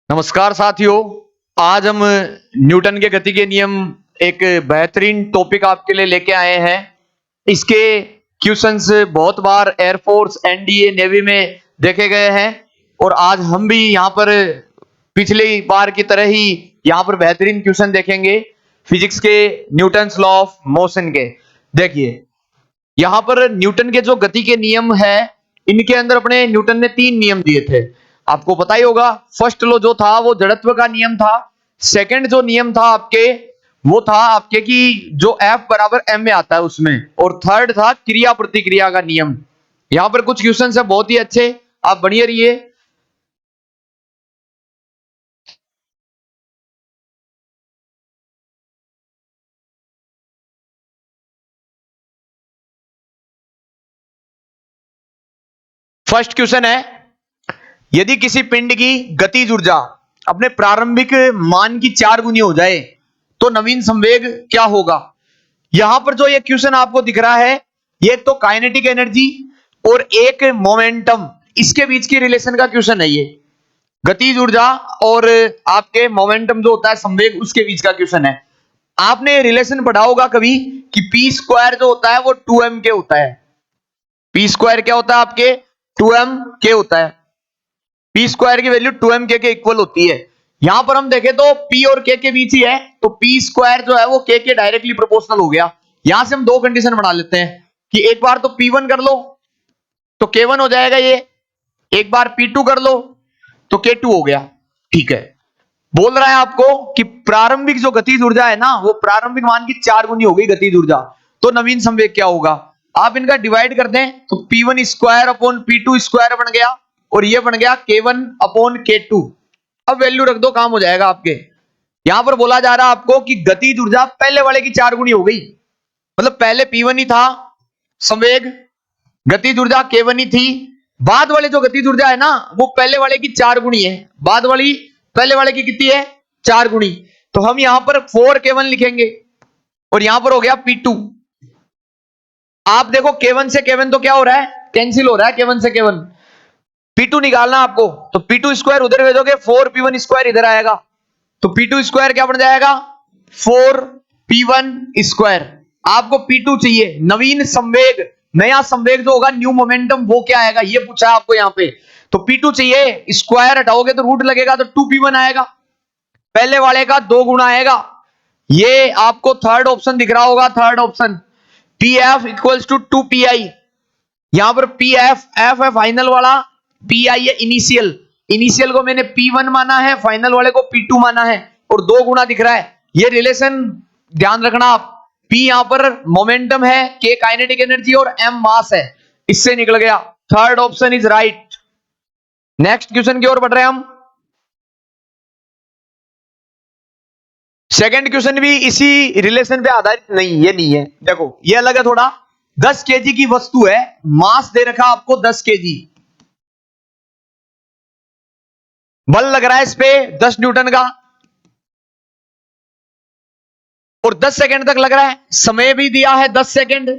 नमस्कार साथियों, आज हम न्यूटन के गति के नियम एक बेहतरीन टॉपिक आपके लिए लेके आए हैं। इसके क्वेश्चंस बहुत बार एयरफोर्स, एनडीए, नेवी में देखे गए हैं और आज हम भी यहाँ पर पिछली बार की तरह ही यहाँ पर बेहतरीन क्वेश्चन देखेंगे फिजिक्स के न्यूटन्स लॉ ऑफ मोशन के। देखिए यहाँ पर न्यूटन के जो गति के नियम है, इनके अंदर अपने न्यूटन ने 3 नियम दिए थे। आपको पता ही होगा, फर्स्ट लॉ जो था वो जड़त्व का नियम था। सेकंड जो नियम था आपके, वो था आपके कि जो F बराबर m में आता है उसमें, और थर्ड था क्रिया प्रतिक्रिया का नियम। यहां पर कुछ क्वेश्चन है बहुत ही अच्छे, आप बनिए रहिए। फर्स्ट क्वेश्चन है, यदि किसी पिंड की गतिज ऊर्जा अपने प्रारंभिक मान की 4 गुनी हो जाए तो नवीन संवेग क्या होगा। यहां पर जो ये क्वेश्चन आपको दिख रहा है, ये तो काइनेटिक एनर्जी और एक मोमेंटम, इसके बीच की रिलेशन का क्वेश्चन है। ये गतिज ऊर्जा और आपके मोमेंटम जो होता है संवेग, उसके बीच का क्वेश्चन है। आपने रिलेशन पढ़ा होगा कभी कि पी स्क्वायर जो होता है वो 2m के होता है। पी स्क्वायर क्या होता है आपके, 2m के होता है। पी स्क्वायर की वैल्यू 2m के इक्वल होती है। यहां पर हम देखें तो p और k के बीच ही है, तो पी स्क्वायर जो है वो k के डायरेक्टली प्रोपोर्शनल हो गया। यहां से हम दो कंडीशन बना लेते हैं कि एक बार तो p1 कर लो तो k1 हो जाएगा, ये एक बार p2 कर लो तो k2 हो गया। ठीक है, बोल रहा है आपको कि प्रारंभिक जो गतिज ऊर्जा है ना, वो प्रारंभिक मान की 4 गुनी हो गई गतिज ऊर्जा, तो नवीन संवेग क्या होगा। आप इनका डिवाइड कर दें तो p1 square upon p2 square बन गया और ये बन गया k1 अपॉन k2। अब वैल्यू रख दो, काम हो जाएगा आपके। यहां पर बोला जा रहा है आपको कि गतिज ऊर्जा पहले वाले की 4 गुनी हो गई, मतलब पहले p1 ही था संवेग, गतिज ऊर्जा k1 ही थी। बाद वाले जो गतिज ऊर्जा है ना, वो पहले वाले की 4 गुनी है। बाद वाली पहले वाले की कितनी है, 4 गुनी। तो हम यहां पर 4k1 लिखेंगे और यहां पर हो गया p2। आप देखो k1 से k1 तो क्या हो रहा है, कैंसिल हो रहा है k1 से k1। p2 निकालना आपको, तो p2 स्क्वायर उधर भेजोगे, 4p1 स्क्वायर इधर आएगा, तो p2 स्क्वायर क्या बन जाएगा, 4p1 स्क्वायर। आपको p2 चाहिए, नवीन संवेग, नया संवेग जो होगा, न्यू मोमेंटम, वो क्या आएगा ये पूछा है आपको यहां पे। तो p2 चाहिए, स्क्वायर हटाओगे तो रूट लगेगा, तो 2p1 आएगा, पहले वाले का 2 गुना आएगा। ये आपको थर्ड ऑप्शन दिख रहा होगा, third option pf equals to 2pi। यहां पर pf f है फाइनल वाला, pi है इनिशियल, इनिशियल को मैंने p1 माना है, फाइनल वाले को p2 माना है, और 2 गुना दिख रहा है। ये रिलेशन ध्यान रखना आप। p यहां पर मोमेंटम है, k काइनेटिक एनर्जी और m मास है, इससे निकल गया। Third option is right. Next question की ओर बढ़ रहे हैं हम। सेकंड क्वेश्चन भी इसी रिलेशन पे आधारित नहीं, ये नहीं है, देखो ये अलग है थोड़ा। 10 केजी की वस्तु है, मास दे रखा आपको 10 केजी, बल लग रहा है इस पे 10 न्यूटन का, और 10 सेकंड तक लग रहा है। समय भी दिया है 10 सेकंड।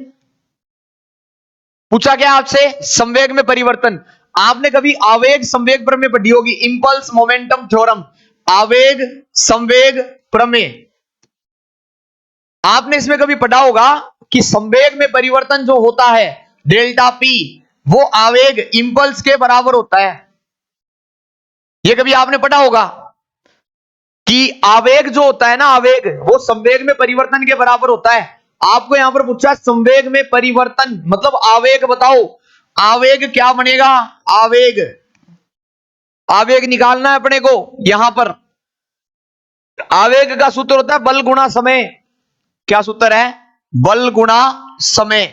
पूछा क्या आपसे, संवेग में परिवर्तन। आपने कभी आवेग संवेग प्रमेय पढ़ी होगी, इंपल्स मोमेंटम थ्योरम, आवेग संवेग प्रमेय। आपने इसमें कभी पढ़ा होगा कि संवेग में परिवर्तन जो होता है डेल्टा पी, वो आवेग इंपल्स के बराबर होता है। ये कभी आपने पढ़ा होगा कि आवेग जो होता है ना, आवेग वो संवेग में परिवर्तन के बराबर होता है। आपको यहां पर पूछा संवेग में परिवर्तन मतलब आवेग बताओ, आवेग क्या बनेगा, आवेग, आवेग निकालना है अपने को। यहां पर आवेग का सूत्र होता है बल गुणा समय। क्या सूत्र है, बल गुणा समय।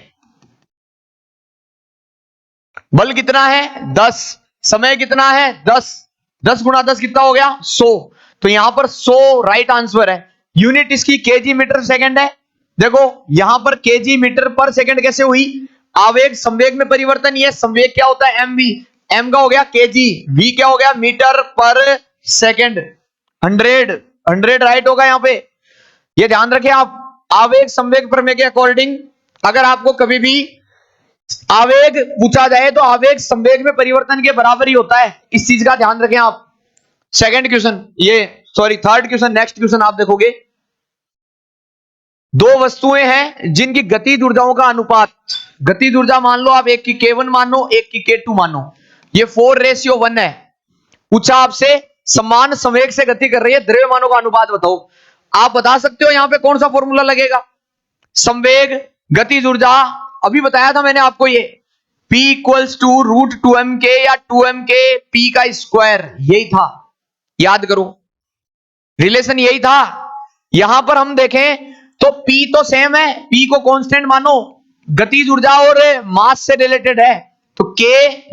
बल कितना है 10, समय कितना है 10, 10 गुणा 10 कितना हो गया 100। तो यहां पर 100 राइट आंसर है। यूनिट इसकी केजी मीटर सेकंड है। देखो यहां पर केजी मीटर पर सेकंड कैसे हुई, आवेग संवेग में परिवर्तन, ये संवेग क्या होता है mv, m का हो गया केजी, v क्या हो गया मीटर पर सेकंड। 100 राइट होगा यहां पे, ये ध्यान रखें आप। आवेग संवेग प्रमेय के अकॉर्डिंग अगर आपको कभी भी आवेग पूछा जाए तो आवेग संवेग में परिवर्तन के बराबर ही होता है, इस चीज का ध्यान रखें आप। सेकंड क्वेश्चन, ये sorry third question, next question आप देखोगे, दो वस्तुएं हैं जिनकी गतिज ऊर्जाओं का अनुपात, गतिज ऊर्जा मान लो आप, एक की K1 मानो, एक की K2 मानो, ये 4:1 है। पूछा आपसे समान संवेग से गति कर रही है, द्रव्यमानों का अनुपात बताओ। आप बता सकते हो यहां पे कौन सा फॉर्मूला लगेगा? संवेग, गतिज ऊर्जा, अभी बताया था मैंने आपको, ये P इक्वल्स टू √2mk या 2mk P का स्क्वायर, यही था, याद करो, रिलेशन यही था। यहां पर हम देखें तो P तो सेम है, P को कांस्टेंट मानो, गतिज ऊर्जा और मास से रिलेटेड है, तो K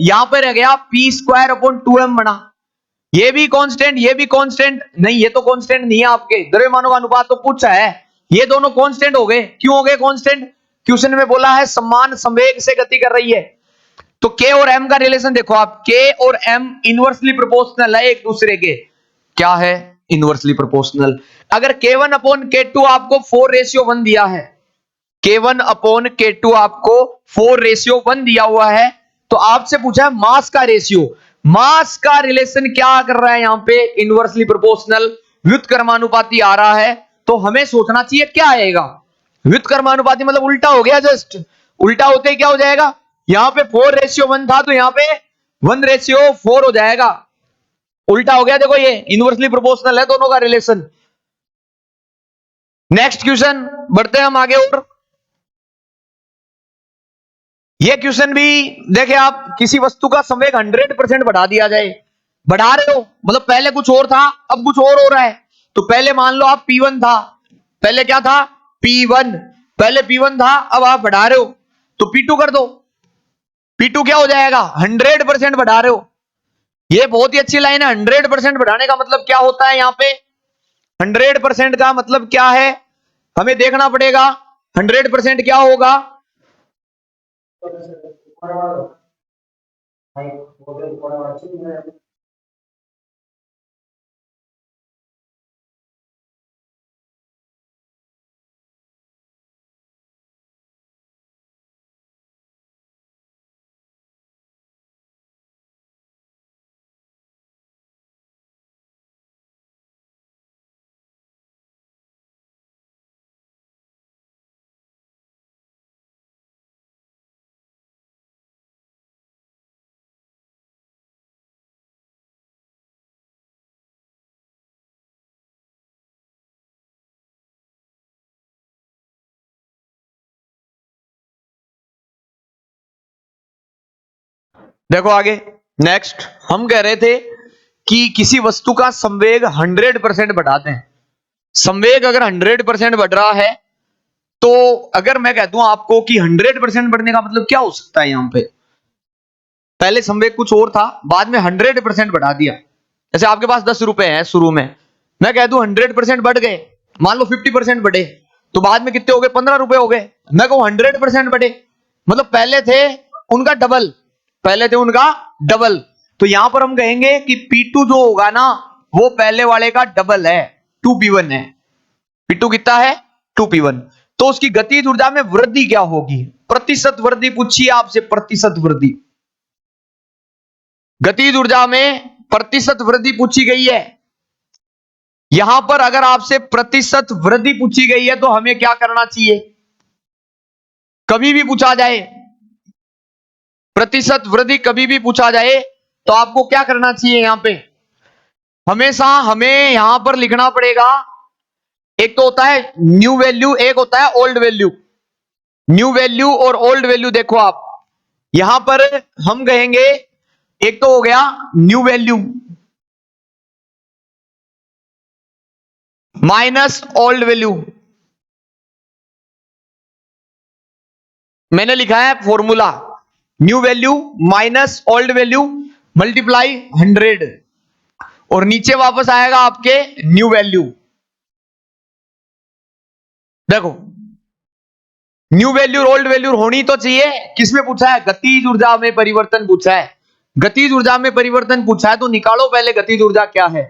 यहां पर रह गया P²/2m बना, ये भी कांस्टेंट, ये भी कांस्टेंट, नहीं ये तो कांस्टेंट नहीं है, आपके द्रव्यमानों का अनुपात तो पूछा है, ये दोनों कांस्टेंट हो गए। क्यों हो गए कांस्टेंट? क्वेश्चन में बोला है समान संवेग से गति कर रही है, तो K और M का रिलेशन देखो आप, K और M इनवर्सली प्रोपोर्शनल है एक दूसरे के, क्या है? Inversely proportional. अगर K1/K2 आपको 4:1 दिया है, K1/K2 आपको 4:1 दिया हुआ है, तो आपसे पूछा है मास का रेशियो, मास का रिलेशन क्या कर रहा है यहां पे? इनवर्सली प्रोपोर्शनल, व्युत्क्रमानुपाती आ रहा है, तो हमें सोचना चाहिए क्या आएगा? व्युत्क्रमानुपाती मतलब उल्टा हो गया, जस्ट उल्टा होते ही क्या हो जाएगा? यहां पे 4:1 था, तो यहां पे 1:4 हो जाएगा, उल्टा हो गया। देखो ये इनवर्सली प्रोपोर्शनल है दोनों का रिलेशन। नेक्स्ट क्वेश्चन बढ़ते हैं हम आगे, और ये क्वेश्चन भी देखे आप, किसी वस्तु का संवेग 100% बढ़ा दिया जाए, बढ़ा रहे हो मतलब पहले कुछ और था अब कुछ और हो रहा है, तो पहले मान लो आप P1 था, पहले क्या था? P1, पहले P1 था, अब आप बढ़ा रहे हो तो P2 कर दो, P2 क्या हो जाएगा? 100% बढ़ा रहे हो, ये बहुत ही अच्छी लाइन है। 100% बढ़ाने का मतलब क्या होता है? यहाँ पे 100% का मतलब क्या है हमें देखना पड़ेगा। 100% क्या होगा? देखो आगे, नेक्स्ट हम कह रहे थे कि किसी वस्तु का संवेग 100% बढ़ाते हैं। संवेग अगर 100% बढ़ रहा है, तो अगर मैं कह दूं आपको कि 100% बढ़ने का मतलब क्या हो सकता है? यहां पे पहले संवेग कुछ और था, बाद में 100% बढ़ा दिया। जैसे आपके पास 10 रुपए हैं शुरू में, मैं कह दूं 100% बढ़ गए, मान लो 50% बढ़े, तो बाद में कितने हो गए? 15 रुपए हो गए। मैं कहूं 100% बढ़े, मतलब पहले थे उनका डबल, पहले थे उनका डबल, तो यहां पर हम कहेंगे कि P2 जो होगा ना, वो पहले वाले का डबल है, 2P1 है। P2 कितना है? 2P1। तो उसकी गतिज ऊर्जा में वृद्धि क्या होगी? प्रतिशत वृद्धि पूछिए आपसे, प्रतिशत वृद्धि, गतिज ऊर्जा में प्रतिशत वृद्धि पूछी गई है। यहां पर अगर आपसे प्रतिशत वृद्धि पूछी गई है, तो हमें क्या करना चाहिए? कभी भी पूछा जाए प्रतिशत वृद्धि, कभी भी पूछा जाए, तो आपको क्या करना चाहिए? यहां पे हमेशा हमें यहां पर लिखना पड़ेगा, एक तो होता है न्यू वैल्यू, एक होता है ओल्ड वैल्यू। न्यू वैल्यू और ओल्ड वैल्यू देखो आप, यहां पर हम कहेंगे एक तो हो गया new value minus old value, मैंने लिखा है formula, new value minus old value multiply 100, और नीचे वापस आएगा आपके न्यू वैल्यू। देखो न्यू वैल्यू ओल्ड वैल्यू होनी तो चाहिए। किसमें पूछा है? गतिज ऊर्जा में परिवर्तन पूछा है, गतिज ऊर्जा में परिवर्तन पूछा है, तो निकालो पहले गतिज ऊर्जा क्या है।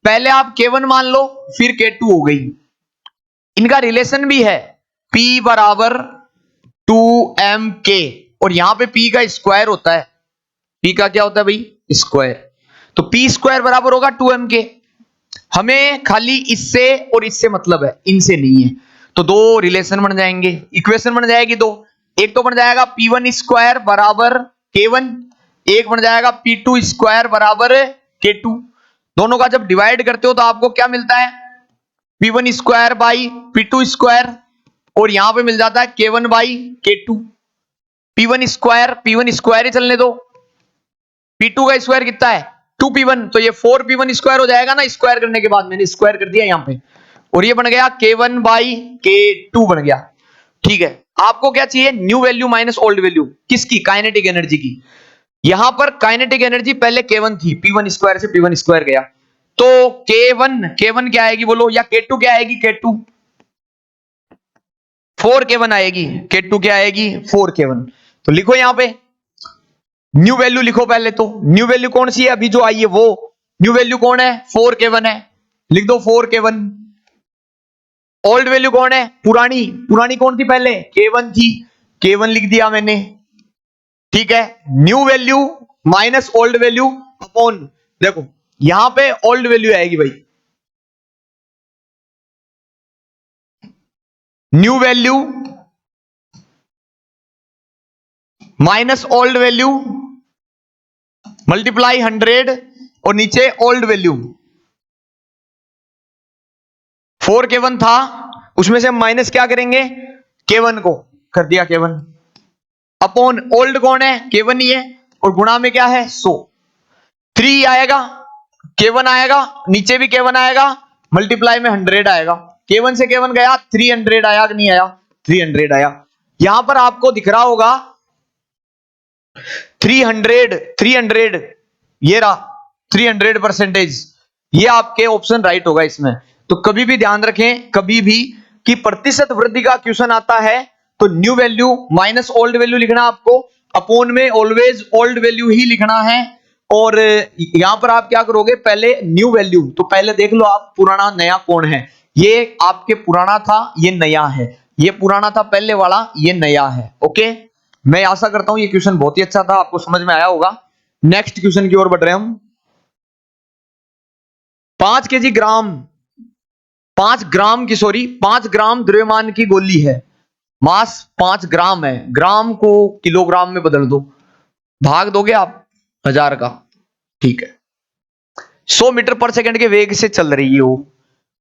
पहले आप K1 मान लो, फिर K2 हो गई, इनका रिलेशन भी है, P बराबर 2mk, और यहां पे P का स्क्वायर होता है, P का क्या होता है भाई? स्क्वायर। तो पी स्क्वायर बराबर होगा 2m के। हमें खाली इससे और इससे मतलब है, इनसे नहीं है। तो दो रिलेशन बन जाएंगे, इक्वेशन बन जाएगी दो। एक तो बन जाएगा P1 स्क्वायर बराबर K1, एक बन जाएगा P2 स्क्वायर बराबर K2। दोनों का जब डिवाइड करते हो तो आपको क्या मिलता है, P1 square by P2 square, और यहां पे मिल जाता है K1 by K2। P1 square ही चलने दो, P2 का स्क्वायर कितना है 2P1, तो ये 4P1 स्क्वायर हो जाएगा ना, स्क्वायर करने के बाद मैंने स्क्वायर कर दिया यहां पे, और ये बन गया K1 बाई K2 बन गया। ठीक है, आपको क्या चाहिए, new value minus old value, किसकी, काइनेटिक एनर्जी की। यहां पर काइनेटिक एनर्जी पहले K1 थी, P1 स्क्वायर से P1 स्क्वायर गया, तो K1 क्या आएगी बोलो, या K2 क्या आएगी, K2 4K1 आएगी, K2 क्या आएगी 4K1। तो लिखो यहां पे न्यू वैल्यू लिखो पहले, तो न्यू वैल्यू कौन सी है अभी जो आई है, वो न्यू वैल्यू कौन है 4K1 है, लिख दो 4K1। ओल्ड वैल्यू कौन है, पुरानी कौन थी पहले, K1 थी, K1 लिख दिया मैंने। ठीक है, new value minus old value upon, देखो यहां पे ओल्ड वैल्यू आएगी भाई, new value minus old value multiply 100, और नीचे ओल्ड वैल्यू 4K1 था, उसमें से हम माइनस क्या करेंगे, K1 को कर दिया K1, अपॉन ओल्ड कौन है, K1 ही है, और गुणा में क्या है 100, 3 आएगा, K1 आएगा, नीचे भी K1 आएगा, मल्टीप्लाई में 100 आएगा, K1 से K1 गया 300 आया कि नहीं आया, 300 आया। यहां पर आपको दिख रहा होगा 300, ये रहा 300%, ये आपके ऑप्शन राइट होगा इसमें। तो कभी भी ध्यान रखें, कभी भी कि प्रतिशत वृद्धि का क्वेश्चन आता है तो new value minus old value लिखना आपको, अपोन में ऑलवेज ओल्ड वैल्यू ही लिखना है। और यहां पर आप क्या करोगे, पहले न्यू वैल्यू, तो पहले देख लो आप पुराना नया कौन है, ये आपके पुराना था, ये नया है, ये पुराना था पहले वाला, ये नया है। ओके, मैं आशा करता हूं ये क्वेश्चन बहुत ही अच्छा था, आपको समझ में आया होगा। नेक्स्ट क्वेश्चन की ओर बढ़ रहे हैं हम। 5 केजी ग्राम 5 ग्राम द्रव्यमान की गोली है, मास 5 ग्राम है, ग्राम को किलोग्राम में बदल दो, भाग दोगे आप 1000 का, ठीक है। 100 मीटर पर सेकंड के वेग से चल रही है वो,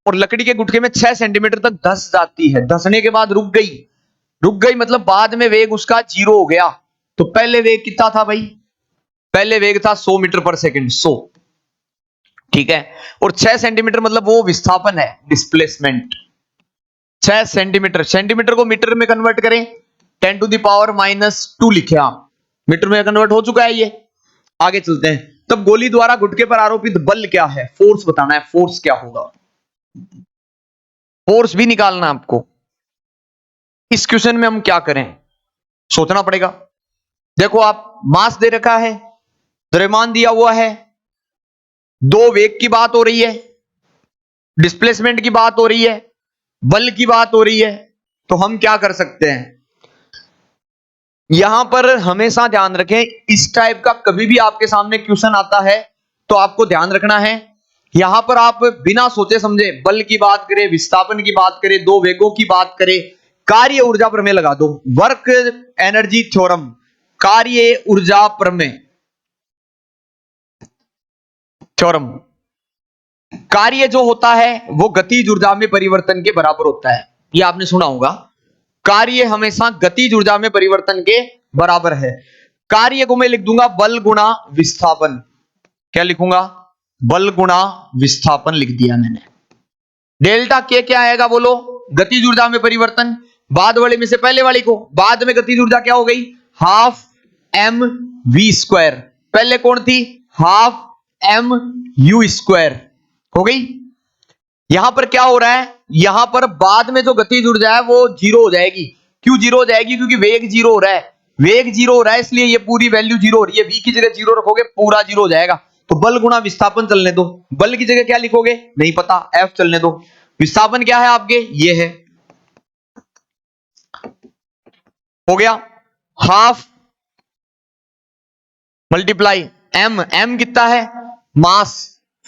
और लकड़ी के गुटके में 6 सेंटीमीटर तक धंस जाती है, धंसने के बाद रुक गई मतलब बाद में वेग उसका 0 हो गया। तो पहले वेग कितना था भाई, पहले वेग था 100 मीटर पर सेकंड, 100, ठीक है। और 6 सेंटीमीटर मतलब वो विस्थापन है, डिस्प्लेसमेंट। 6 सेंटीमीटर, सेंटीमीटर को मीटर में कन्वर्ट करें, 10 टू द पावर -2 लिखे आप, मीटर में कन्वर्ट हो चुका है ये। आगे चलते हैं, तब गोली द्वारा गुटके पर आरोपित बल क्या है, फोर्स बताना है, फोर्स क्या होगा, फोर्स भी निकालना है आपको। इस क्वेश्चन में हम क्या करें, सोचना पड़ेगा। देखो आप, मास दे रखा है, द्रव्यमान दिया हुआ है, दो वेग की बात हो रही है, डिस्प्लेसमेंट की बात हो रही है, बल की बात हो रही है, तो हम क्या कर सकते हैं। यहां पर हमेशा ध्यान रखें, इस टाइप का कभी भी आपके सामने क्वेश्चन आता है तो आपको ध्यान रखना है, यहां पर आप बिना सोचे समझे बल की बात करें, विस्थापन की बात करें, दो वेगों की बात करें, कार्य ऊर्जा प्रमेय लगा दो, वर्क एनर्जी थ्योरम, कार्य ऊर्जा प्रमेय थ्योरम। कार्य जो होता है वो गतिज ऊर्जा में परिवर्तन के बराबर होता है, ये आपने सुना होगा, कार्य हमेशा गतिज ऊर्जा में परिवर्तन के बराबर है। कार्य को मैं लिख दूंगा बल गुणा विस्थापन, क्या लिखूंगा, बल गुणा विस्थापन लिख दिया मैंने। डेल्टा के क्या आएगा बोलो, गतिज ऊर्जा में परिवर्तन, बाद वाले में से पहले वाली को, बाद में गतिज ऊर्जा क्या हो गई, हाफ एम वी स्क्वायर, पहले कौन थी, हाफ एम यू स्क्वायर हो गई। यहां पर क्या हो रहा है, यहां पर बाद में जो गतिज ऊर्जा है वो 0 हो जाएगी, क्यों 0 हो जाएगी, क्योंकि वेग 0 हो रहा है, वेग 0 हो रहा है, इसलिए ये पूरी वैल्यू 0 हो रही है, v की जगह 0 रखोगे पूरा 0 हो जाएगा। तो बल गुणा विस्थापन चलने दो, बल की जगह क्या लिखोगे नहीं पता, f चलने दो, विस्थापन क्या है आपके, ये है, हो गया, हाफ मल्टीप्लाई एम, एम कितना है मास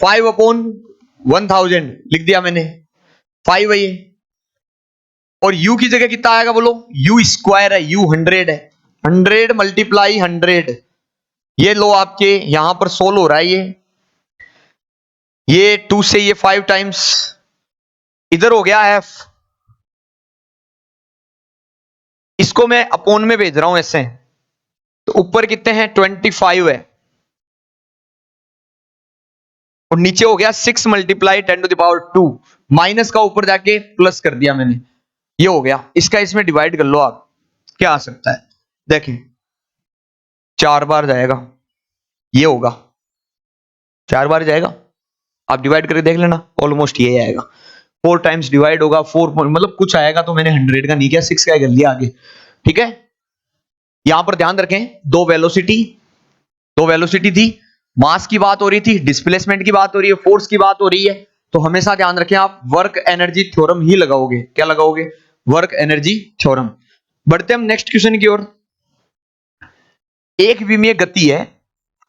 5/1000 लिख दिया मैंने, 5 है ये। और u की जगह कितना आएगा बोलो, u स्क्वायर है, u 100 है, 100 मल्टीप्लाई 100, ये लो आपके यहां पर सोल्व हो रहा है ये 2 से ये 5 टाइम्स इधर हो गया f, इसको मैं अपोन में भेज रहा हूं ऐसे, तो ऊपर कितने हैं 25 है, और नीचे हो गया 6 मल्टीप्लाई 10⁻², माइनस का ऊपर जाके प्लस कर दिया मैंने, ये हो गया। इसका इसमें डिवाइड कर लो आप, क्या आ सकता है देखें, 4 बार जाएगा, ये होगा 4 बार जाएगा, आप डिवाइड करके देख लेना, ऑलमोस्ट ये आएगा। 4 टाइम्स डिवाइड होगा 4 मतलब कुछ आएगा, तो मैंने 100 का नहीं किया, 6 का कर लिया आगे, ठीक है। यहां पर ध्यान रखें, दो वेलोसिटी थी, मास की बात हो रही थी, डिस्प्लेसमेंट की बात हो रही है, फोर्स की बात हो रही है, तो हमेशा ध्यान रखें आप वर्क एनर्जी थ्योरम ही लगाओगे। क्या लगाओगे, वर्क एनर्जी थ्योरम। बढ़ते हम नेक्स्ट क्वेश्चन की ओर। एक विमीय गति है,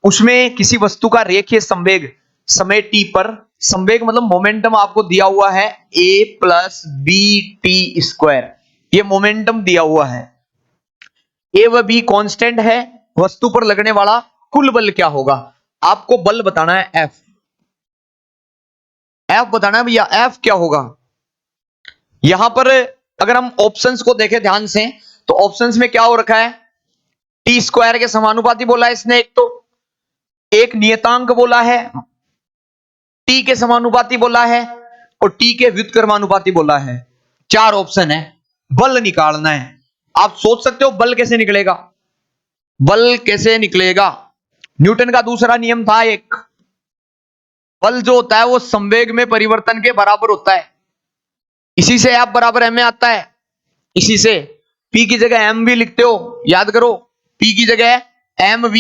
उसमें किसी वस्तु का रेखीय संवेग समय t पर, संवेग मतलब मोमेंटम आपको दिया हुआ है a plus B T square, ये मोमेंटम दिया हुआ है, a व b कांस्टेंट है, वस्तु पर लगने वाला कुल बल क्या होगा, आपको बल बताना है f बताना है भैया, f क्या होगा। यहां पर अगर हम ऑप्शंस को देखें ध्यान से, तो ऑप्शंस में क्या हो रखा है, टी स्क्वायर के समानुपाती बोला है इसने, एक नियतांक बोला है, टी के समानुपाती बोला है, और टी के व्युत्क्रमानुपाती बोला है। 4 ऑप्शन है, बल निकालना है। आप सोच सकते हो बल कैसे निकलेगा, बल कैसे निकलेगा, न्यूटन का दूसरा नियम था एक, बल जो होता है वो संवेग में परिवर्तन के बराबर होता है, इसी से F बराबर m में आता है, इसी से P की जगह m भी लिखते हो, याद करो, P की जगह mv,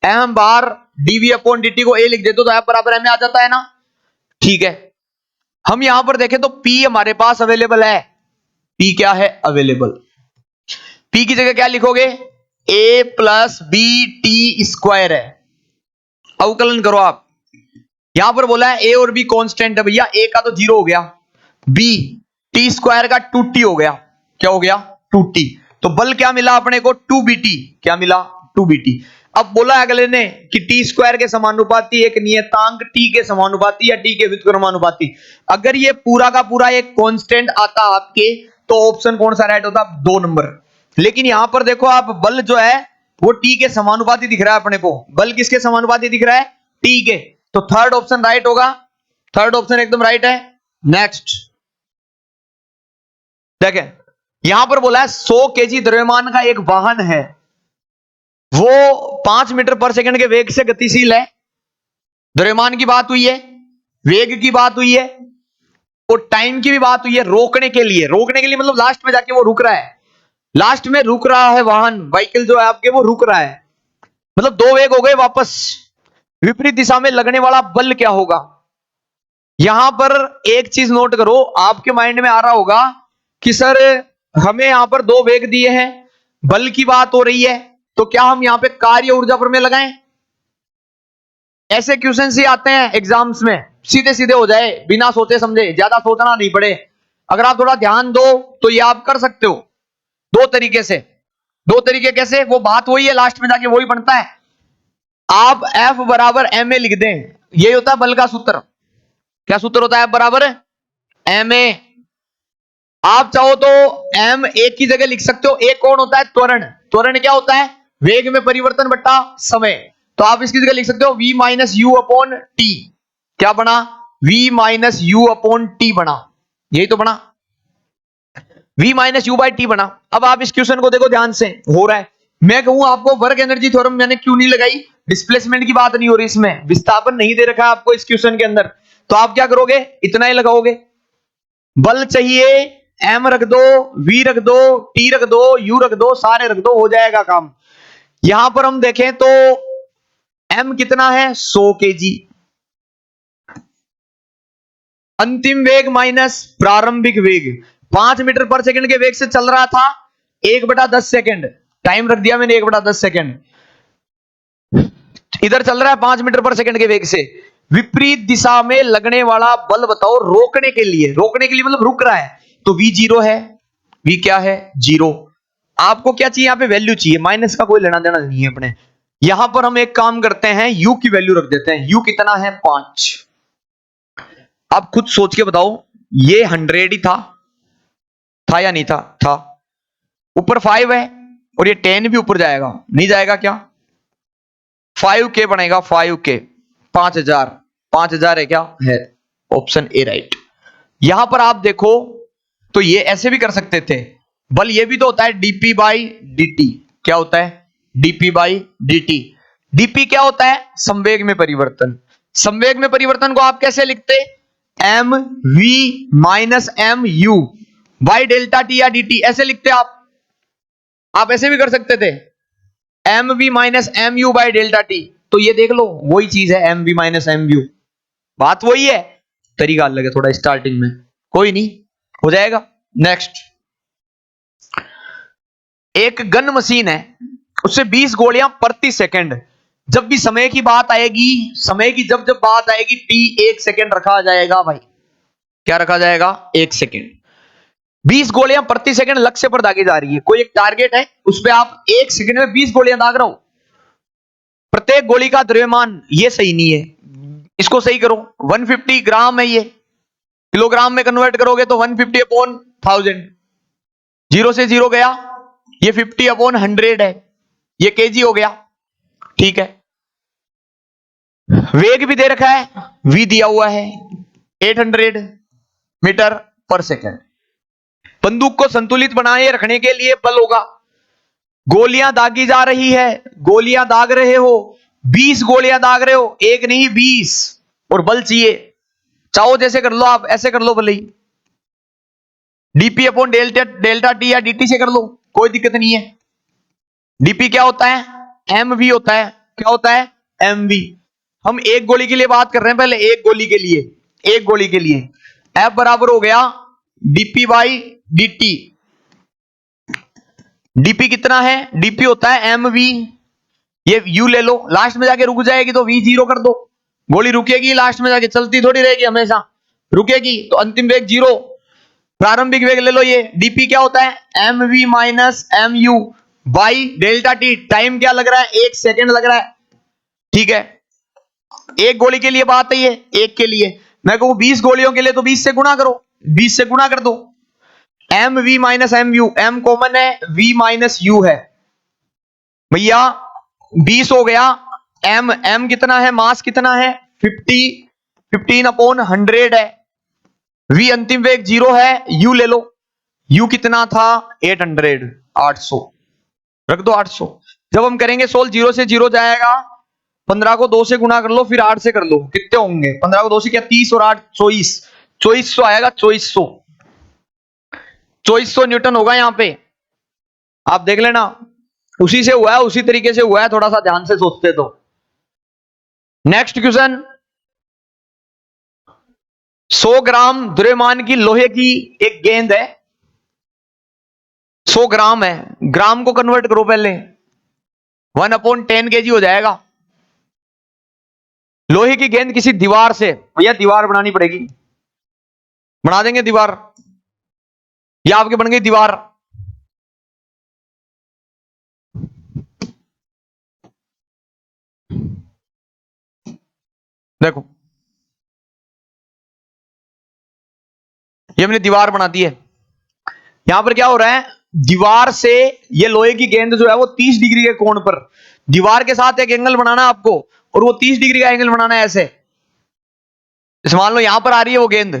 m बार dv/dt को a लिख देते हो तो F बराबर m में आ जाता है ना, ठीक है। हम यहां पर देखें तो P हमारे पास अवेलेबल है, P क्या है अवेलेबल, P की जगह क्या लिखोगे, a plus B T square है, अवकलन करो आप, यहां पर बोला है a और b कांस्टेंट है भैया, a का तो 0 हो गया, b टी स्क्वायर का 2t हो गया, क्या हो गया 2t, तो बल क्या मिला अपने को 2bt, क्या मिला 2bt। अब बोला अगले ने कि टी स्क्वायर के समानुपाती एक नियतांक t के समानुपाती या t के व्युत्क्रमानुपाती, अगर ये पूरा का पूरा एक कांस्टेंट आता आपके, तो ऑप्शन कौन सा राइट होता, 2 नंबर। लेकिन यहां पर देखो आप, बल जो है वो t के समानुपाती दिख रहा है अपने को, बल किसके समानुपाती दिख रहा है, t के, तो थर्ड ऑप्शन राइट होगा, थर्ड ऑप्शन एकदम राइट है। नेक्स्ट देखें, यहां पर बोला है 100 केजी द्रव्यमान का एक वाहन है, वो 5 मीटर पर सेकंड के वेग से गतिशील है, द्रव्यमान की बात हुई है, वेग की बात हुई है, और टाइम की भी बात हुई है, रोकने के लिए मतलब लास्ट में जाके वो रुक रहा है, लास्ट में रुक रहा है वाहन, व्हीकल जो है आपके वो रुक रहा है, मतलब 2 वेग हो गए वापस, विपरीत दिशा में लगने वाला बल क्या होगा। यहां पर एक चीज नोट करो, आपके माइंड में आ रहा होगा कि सर हमें यहां पर 2 वेग दिए हैं, बल की बात हो रही है, तो क्या हम यहां पे कार्य ऊर्जा प्रमेय लगाएं, ऐसे क्वेश्चन ही आते हैं एग्जाम्स में, सीधे सीधे हो जाए बिना सोचे समझे, ज्यादा सोचना नहीं पड़े, अगर आप थोड़ा ध्यान दो तो ये आप कर सकते हो 2 तरीके से। 2 तरीके कैसे, वो बात वही है, लास्ट में जाके वही बनता है, आप F बराबर ma लिख दें, यही होता है बल का सूत्र, क्या सूत्र होता है F बराबर ma, आप चाहो तो m एक की जगह लिख सकते हो, एक कौन होता है त्वरण, त्वरण क्या होता है वेग में परिवर्तन बट्टा समय, तो आप इसकी जगह लिख सकते हो v minus you upon T, क्या बना v minus you upon T बना, यही तो बना v minus you by T बना। अब आप इस क्वेश्चन को देखो ध्यान से, हो रहा है, मैं कहूं आपको वर्क एनर्जी थ्योरम मैंने क्यों नहीं लगाई, डिस्प्लेसमेंट की बात नहीं हो रही इसमें, विस्थापन नहीं दे रखा है आपको इस क्वेश्चन के अंदर, तो आप क्या करोगे, इतना ही लगाओगे, बल चाहिए m रख दो, v रख दो, t रख दो, u रख दो, सारे रख दो, हो जाएगा काम। यहां पर हम देखें तो m कितना है 100 केजी, अंतिम वेग माइनस प्रारंभिक वेग, 5 मीटर पर सेकंड के वेग से चल रहा था, 1/10 सेकंड, टाइम रख दिया मैंने 1/10 सेकंड, इधर चल रहा है 5 मीटर पर सेकंड के वेग से, विपरीत दिशा में लगने वाला बल बताओ रोकने के लिए। रोकने के लिए मतलब रुक रहा है, तो V जीरो है। V क्या है? जीरो। आपको क्या चाहिए? यहां पे वैल्यू चाहिए, माइनस का कोई लेना देना नहीं है अपने। यहां पर हम एक काम करते हैं, U की वैल्यू रख देते हैं। U कितना है? 5। आप खुद सोच के बताओ, ये 100 ही था या नहीं था? था। ऊपर 5 है और ये 10 भी ऊपर जाएगा, नहीं जाएगा क्या? 5K बनेगा, 5K 5000। 5000 है क्या? है। Option A right. यहां पर आप देखो तो ये ऐसे भी कर सकते थे, बल ये भी तो होता है dp बाई dt। क्या होता है? dp by dt। dp क्या होता है? संवेग में परिवर्तन। संवेग में परिवर्तन को आप कैसे लिखते? M V minus M U by delta T या dt, ऐसे लिखते आप ऐसे भी कर सकते थे, M V minus M U by delta T. तो ये देख लो वही चीज है, M V minus M U, बात वही है, तरीका अलग है थोड़ा स्टार्टिंग में, कोई नहीं, हो जाएगा। नेक्स्ट, एक गन मशीन है, उससे 20 गोलियां प्रति सेकंड। जब भी समय की बात आएगी, समय की जब जब बात आएगी, टी 1 सेकंड रखा जाएगा भाई। क्या रखा जाएगा? 1 सेकंड। 20 गोलियां प्रति सेकंड लक्ष्य पर दागी जा रही है। कोई एक टारगेट है, उस पर आप 1 सेकंड में 20 गोलियां दाग रहे हो। प्रत्येक गोली का द्रव्यमान, ये सही नहीं है, इसको सही करो। 150 ग्राम है, ये किलोग्राम में कन्वर्ट करोगे तो 150 अपॉन 1000। जीरो से जीरो गया, ये 50 अपॉन 100 है, ये केजी हो गया। ठीक है, वेग भी दे रखा है, v दिया हुआ है 800 मीटर पर सेकंड। बंदूक को संतुलित बनाए रखने के लिए बल होगा। गोलियां दागी जा रही है, गोलियां दाग रहे हो, 20 गोलियां दाग रहे हो, एक नहीं 20, और बल चाहिए। चाहो जैसे कर लो, आप ऐसे कर लो भले ही, डीपी अपॉन डेल्टा टी या dt से कर लो, कोई दिक्कत नहीं है। डीपी क्या होता है? एम वी होता है। क्या होता है? M V. हम एक गोली के लिए बात कर रहे हैं, पहले एक गोली के लिए, एक गोली के लिए एफ बराबर हो गया डीपी बाई dt। डीपी कितना है? डीपी होता है एम वी, ये यू ले लो, लास्ट में जाके रुक जाएगी तो वी जीरो कर दो। गोली रुकेगी लास्ट में जाके, चलती थोड़ी रहेगी हमेशा, रुकेगी तो अंतिम वेग जीरो। प्रारंभिक वेग ले लो, ये डीपी क्या होता है? M V minus M U by delta T. Time क्या लग रहा है? 1 सेकेंड लग रहा है। ठीक है, एक गोली के लिए बात है ये, एक के लिए। मैं कहूं 20 गोलियों के लिए तो 20 से गुणा करो, 20 से गुणा कर दो। M V minus M U, M common है, वी माइनस यू है भैया, 20 हो गया। एम कितना है? मास कितना है? 50, 15 अपॉन 100 है। वी अंतिम वेग 0 है, यू ले लो, यू कितना था? 800, 800 रख दो, 800। जब हम करेंगे सोल्व, 0 से 0 जाएगा, 15 को 2 से गुणा कर लो, फिर 8 से कर लो, कितने होंगे? 15 को 2 से क्या? 30 और 8 24, 2400 आएगा, 2400, 2400 न्यूटन होगा यहां पे। आप देख लेना, उसी से हुआ है, उसी तरीके से हुआ है, थोड़ा सा ध्यान से सोचते तो। नेक्स्ट क्वेश्चन, 100 ग्राम द्रव्यमान की लोहे की एक गेंद है, 100 ग्राम है, ग्राम को कन्वर्ट करो पहले, 1/10 kg हो जाएगा। लोहे की गेंद किसी दीवार से, भैया दीवार बनानी पड़ेगी, बना देंगे दीवार, या आपके बन गई दीवार। देखो ये हमने दीवार बना दी है। यहां पर क्या हो रहा है? दीवार से ये लोहे की गेंद जो है वो 30 डिग्री के कोण पर, दीवार के साथ एक एंगल बनाना है आपको, और वो 30 डिग्री का एंगल बनाना है ऐसे। मान लो यहां पर आ रही है वो गेंद,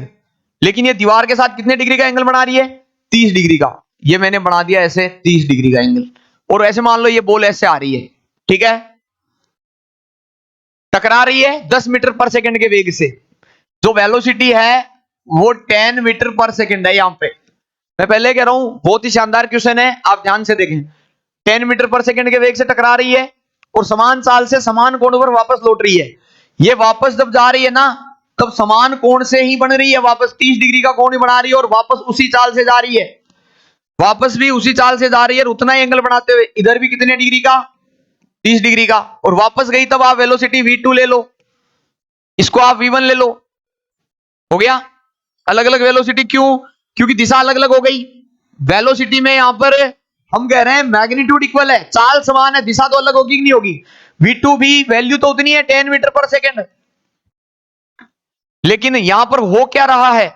लेकिन ये दीवार के साथ कितने डिग्री का एंगल बना रही है? 30 डिग्री का। ये मैंने बना दिया ऐसे 30 डिग्री का एंगल, और ऐसे मान लो ये बॉल ऐसे आ रही है, ठीक है, टकरा रही है 10 मीटर पर सेकंड के वेग से। जो वेलोसिटी है वो 10 मीटर पर सेकंड है। यहां पे मैं पहले कह रहा हूं, बहुत ही शानदार क्वेश्चन है, आप ध्यान से देखें। 10 मीटर पर सेकंड के वेग से टकरा रही है और समान चाल से समान कोण पर वापस लौट रही है। ये वापस जब जा रही है ना, तब समान कोण से ही बन रही है, वापस 30 डिग्री का कोण ही बना रही है, और वापस उसी चाल से जा रही है, वापस भी उसी चाल से जा रही है, उतना ही एंगल बनाते हुए। इधर भी कितने डिग्री का? 30 डिग्री का, और वापस गई तब आप वेलोसिटी v2 ले लो, इसको आप v1 ले लो, हो गया। अलग अलग वेलोसिटी, क्यों? क्योंकि दिशा अलग अलग हो गई। वेलोसिटी में यहां पर हम कह रहे हैं मैग्नीट्यूड इक्वल है, चाल समान है, दिशा तो अलग होगी कि नहीं होगी। v2 भी वैल्यू तो उतनी है 10 मीटर पर सेकेंड, लेकिन यहां पर हो क्या रहा है,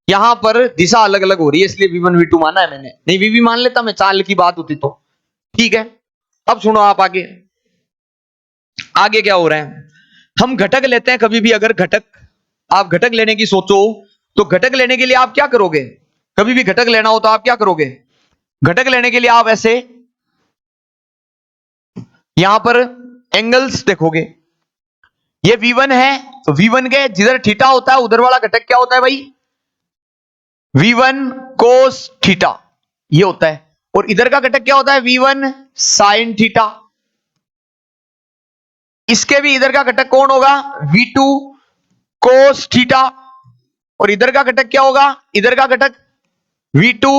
यहां पर दिशा अलग अलग हो रही है, इसलिए v1 v2 माना है मैंने, नहीं v मान लेता मैं, चाल की बात होती तो। ठीक है, अब सुनो आप आगे, आगे क्या हो रहा है। हम घटक लेते हैं कभी भी, अगर घटक, आप घटक लेने की सोचो तो घटक लेने के लिए आप क्या करोगे, कभी भी घटक लेना हो तो आप क्या करोगे, घटक लेने के लिए आप ऐसे यहां पर एंगल्स देखोगे, ये v1 है तो v1 के जिधर थीटा होता है उधर वाला घटक क्या होता है भाई, v1 cos थीटा, ये होता है। और इधर का घटक क्या होता है, v1 sin थीटा। इसके भी इधर का घटक कौन होगा, v2 cos थीटा। और इधर का घटक क्या होगा, इधर का घटक v2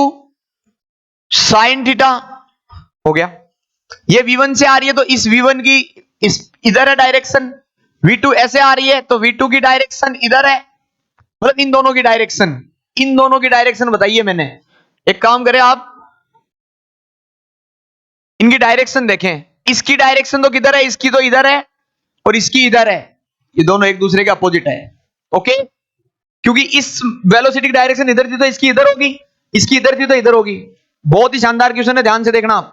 sin थीटा। हो गया, ये v1 से आ रही है तो इस v1 की इस इधर है डायरेक्शन, v2 ऐसे आ रही है तो v2 की डायरेक्शन इधर है, मतलब इन दोनों की डायरेक्शन, इन दोनों की डायरेक्शन बताइए मैंने। एक काम करें आप, इनकी डायरेक्शन देखें, इसकी डायरेक्शन तो किधर है, इसकी तो इधर है और इसकी इधर है, ये दोनों एक दूसरे के अपोजिट है। ओके, क्योंकि इस वेलोसिटी की डायरेक्शन इधर थी तो इसकी इधर होगी, इसकी इधर थी तो इधर होगी। बहुत ही शानदार क्वेश्चन है, ध्यान से देखना आप।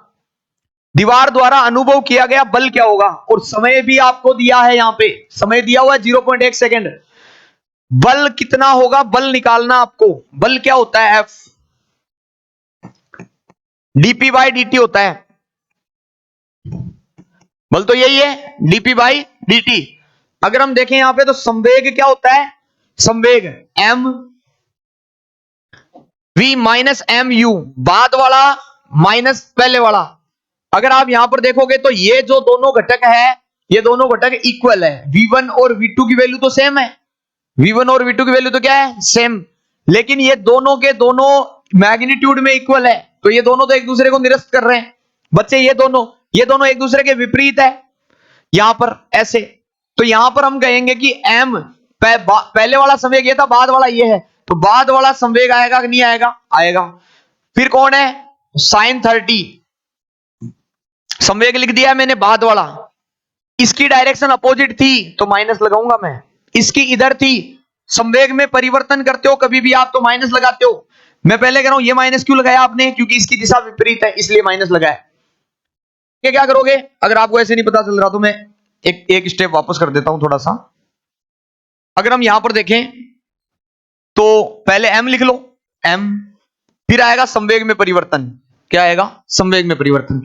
दीवार द्वारा अनुभव किया गया बल क्या होगा, और समय भी आपको दिया है, यहां पे समय दिया हुआ है 0.1 सेकेंड। बल कितना होगा, बल निकालना आपको। बल क्या होता है, एफ डीपी बाई डी होता है। बल तो यही है, डीपी बाई डी। अगर हम देखें यहां पे तो संवेग क्या होता है, संवेग M V minus M U, बाद वाला माइनस पहले वाला। अगर आप यहां पर देखोगे तो ये जो दोनों घटक है, ये दोनों घटक इक्वल है, v1 और v2 की वैल्यू तो सेम है, v1 और v2 की वैल्यू तो क्या है, सेम। लेकिन ये दोनों के दोनों मैग्नीट्यूड में इक्वल है, तो ये दोनों तो एक दूसरे को निरस्त कर रहे हैं बच्चे, ये दोनों एक दूसरे के विपरीत है यहां पर ऐसे। तो यहां पर हम कहेंगे कि m पहले वाला संवेग ये था, बाद वाला ये है, तो बाद वाला संवेग आएगा कि नहीं आएगा, आएगा। फिर कौन है, साइन 30, संवेग लिख दिया है मैंने, बाद वाला। इसकी डायरेक्शन अपोजिट थी तो माइनस लगाऊंगा मैं, इसकी इधर थी। संवेग में परिवर्तन करते हो कभी भी आप तो माइनस लगाते हो। मैं पहले कह रहा हूं ये माइनस क्यों लगाया आपने, क्योंकि इसकी दिशा विपरीत है इसलिए माइनस लगाया। ये क्या करोगे, अगर आपको ऐसे नहीं पता चल रहा तो मैं एक स्टेप वापस कर देता हूं थोड़ा सा। अगर हम यहां पर देखें तो पहले m लिख लो, m, फिर आएगा संवेग में परिवर्तन, क्या आएगा, संवेग में परिवर्तन।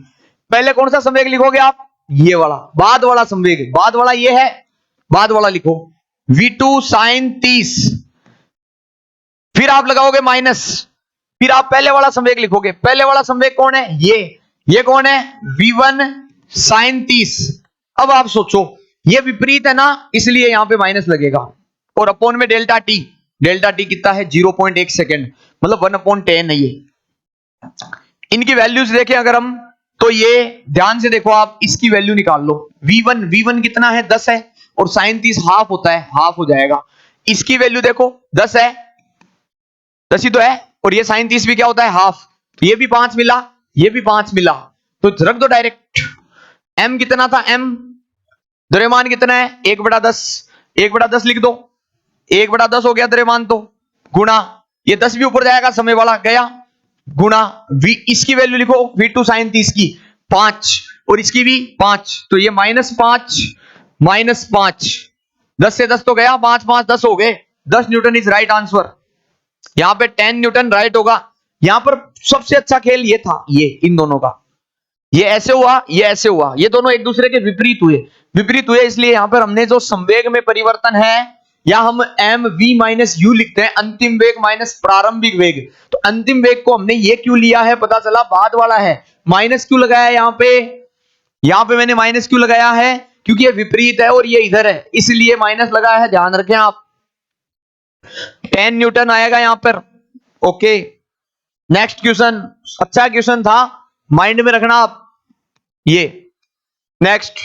पहले कौन सा संवेग लिखोगे आप, ये वाला, बाद वाला संवेग, बाद वाला ये है, बाद वाला लिखो v2 sin 30, फिर आप लगाओगे माइनस, फिर आप पहले वाला संवेग लिखोगे। पहले वाला संवेग कौन है, ये कौन है, v1 sin 30। अब आप सोचो ये विपरीत है ना, इसलिए यहां पे माइनस लगेगा, और अपोन में डेल्टा टी, डेल्टा टी कितना है 0.1 सेकेंड, मतलब 1/10 है ये। इनकी वैल्यूज देखें अगर हम, तो ये ध्यान से देखो आप, इसकी वैल्यू निकाल लो। v1 कितना है, 10 है, और साइन 30 हाफ होता है, हाफ हो जाएगा। इसकी वैल्यू देखो 10 है, 10 ही तो है, और ये साइन 30 भी क्या होता है, हाफ। तो ये भी 5 मिला, ये भी 5 मिला, तो रख दो डायरेक्ट। m कितना था, m द्रव्यमान कितना है, 1/10, 1/10 लिख दो, 1/10 हो गया द्रव्यमान, तो गुणा ये 10 भी ऊपर जाएगा, समय वाला गया, गुणा v, इसकी वैल्यू लिखो v2 sin 30 की 5, और इसकी भी 5, तो ये -5 -5, 10 से 10 तो गया, 5 5 10 हो गए, 10 न्यूटन इज राइट आंसर। यहां पे 10 न्यूटन राइट होगा। यहां पर सबसे अच्छा खेल ये था, ये इन दोनों का, ये ऐसे हुआ, ये ऐसे हुआ, ये दोनों एक दूसरे के विपरीत हुए, विपरीत हुए, इसलिए यहां पर हमने जो संवेग में परिवर्तन है, या हम एम वी माइनस यू लिखते हैं, अंतिम वेग माइनस प्रारंभिक वेग। तो अंतिम वेग को हमने ये क्यों लिया है, पता चला बाद वाला है। माइनस क्यों लगाया यहां पे मैंने माइनस क्यों लगाया है, क्योंकि ये विपरीत है और ये इधर है, इसलिए माइनस लगाया है, ध्यान रखें आप। 10 न्यूटन आएगा यहां पर। ओके, नेक्स्ट क्वेश्चन, अच्छा क्वेश्चन था, माइंड में रखना आप ये। नेक्स्ट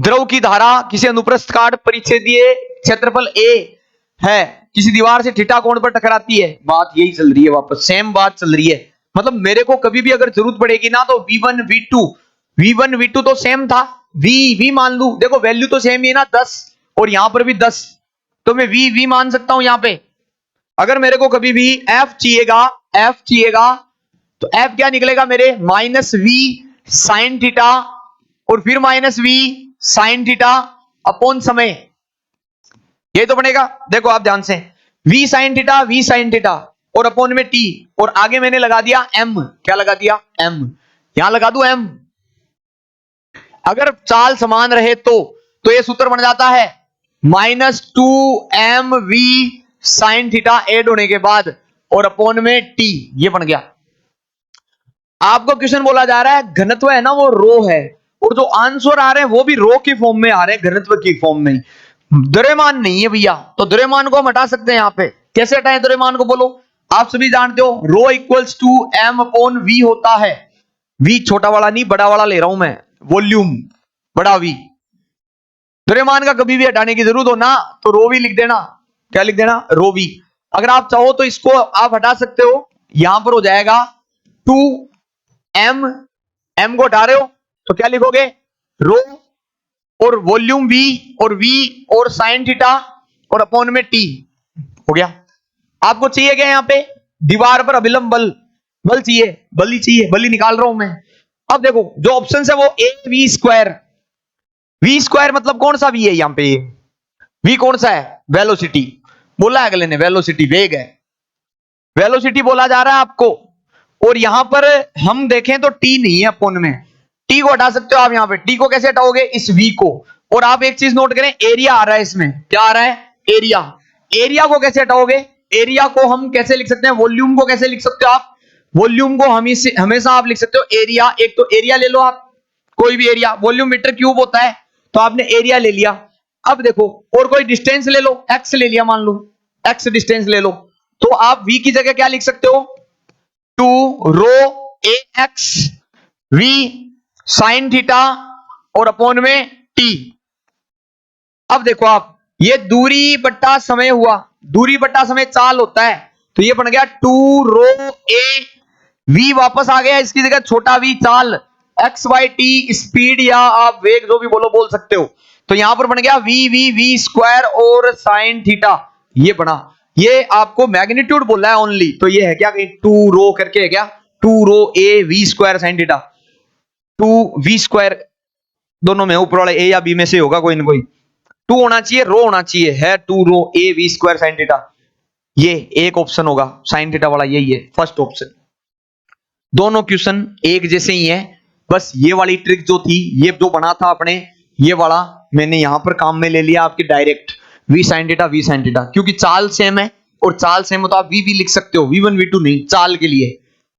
द्रव की धारा किसी अनुप्रस्थ काट परिच्छेदीय क्षेत्रफल A है, किसी दीवार से थीटा कोण पर टकराती है। बात यही चल रही है, वापस सेम बात चल रही है। मतलब मेरे को कभी भी अगर जरूरत पड़ेगी ना तो V1 V2 तो सेम था, V मान लू, देखो वैल्यू तो सेम ही है ना 10, और यहां पर भी 10, तो मैं V मान सकता हूं यहां पे। अगर मेरे को कभी भी F चाहिएगा तो F क्या निकलेगा मेरे, -V साइन थीटा और फिर -V साइन थीटा अपॉन समय, ये तो बनेगा। देखो आप ध्यान से, V साइन थीटा और अपॉन में T, और आगे मैंने लगा दिया M। क्या लगा दिया, M। यहां लगा दूं M। अगर चाल समान रहे तो ये सूत्र बन जाता है -2mV साइन थीटा ऐड होने के बाद और अपॉन में T, ये बन गया। आपको क्वेश्चन बोला जा रहा है घनत्व है ना वो रो है, और जो आंसर आ रहे हैं वो भी रो की फॉर्म में आ रहे हैं, घनत्व की फॉर्म में, द्रव्यमान नहीं है भैया। तो द्रव्यमान को हम हटा सकते हैं यहां पे। कैसे हटाएं द्रव्यमान को, बोलो। आप सभी जानते हो rho equals to M upon V होता है। V छोटा वाला नहीं, बड़ा वाला ले रहा हूं मैं, वॉल्यूम बड़ा V। द्रव्यमान का कभी भी हटाने की जरूरत हो ना तो रो V लिख देना। क्या लिख देना, रो V। अगर आप चाहो तो इसको आप हटा सकते हो, यहां पर हो जाएगा 2M, M को हटा रहे हो तो क्या लिखोगे, रो और वॉल्यूम V और साइन थीटा और अपॉन में T, हो गया। आपको चाहिए क्या यहां पे, दीवार पर अभिलंब बल चाहिए, बल ही निकाल रहा हूं मैं। अब देखो जो ऑप्शन है वो V स्क्वायर मतलब कौन सा V है यहां पे, V कौन सा है, वेलोसिटी बोला है अगले ने, वेलोसिटी वेग है, वेलोसिटी बोला जा रहा है आपको। और यहां पर हम देखें तो T नहीं है अपॉन में, T को हटा सकते हो आप यहां पे। T को कैसे हटाओगे, इस V को। और आप एक चीज नोट करें, एरिया आ रहा है इसमें, क्या आ रहा है, एरिया को कैसे हटाओगे, एरिया को हम कैसे लिख सकते हैं, वॉल्यूम को कैसे लिख सकते हो आप, वॉल्यूम को हमेशा आप लिख सकते हो एरिया। एक तो एरिया ले लो आप, कोई भी एरिया, वॉल्यूम मीटर क्यूब होता है, तो आपने एरिया ले लिया। अब देखो और कोई डिस्टेंस ले लो, x ले लिया, मान लो x डिस्टेंस ले लो, तो आप v की जगह क्या लिख सकते हो, 2 रो ax v साइन थीटा और अपॉन में t। अब देखो आप, ये दूरी बट्टा समय हुआ, दूरी बट्टा समय चाल होता है, तो ये बन गया 2 रो a v, वापस आ गया इसकी जगह छोटा v चाल, x बाई टी स्पीड या आप वेग जो भी बोल सकते हो। तो यहां पर बन गया v स्क्वायर और साइन थीटा, ये बना। ये आपको मैग्नीट्यूड बोला है ओनली, तो ये है क्या, 2 रो करके है क्या, 2 रो a v square sine theta, 2 v square दोनों में ऊपर वाले a या b में से होगा कोई ना कोई, 2 होना चाहिए, रो होना चाहिए, है 2 रो a v square sine theta. ये एक ऑप्शन होगा साइन थीटा वाला, यही है फर्स्ट ऑप्शन। दोनों क्वेश्चन एक जैसे ही है, बस ये वाली ट्रिक जो थी, ये जो बना था अपने, ये वाला मैंने यहां पर काम में ले लिया आपकी डायरेक्ट, v साइन थीटा, क्योंकि चाल सेम है, और चाल सेम हो तो आप v भी लिख सकते हो, V1 V2 नहीं, चाल के लिए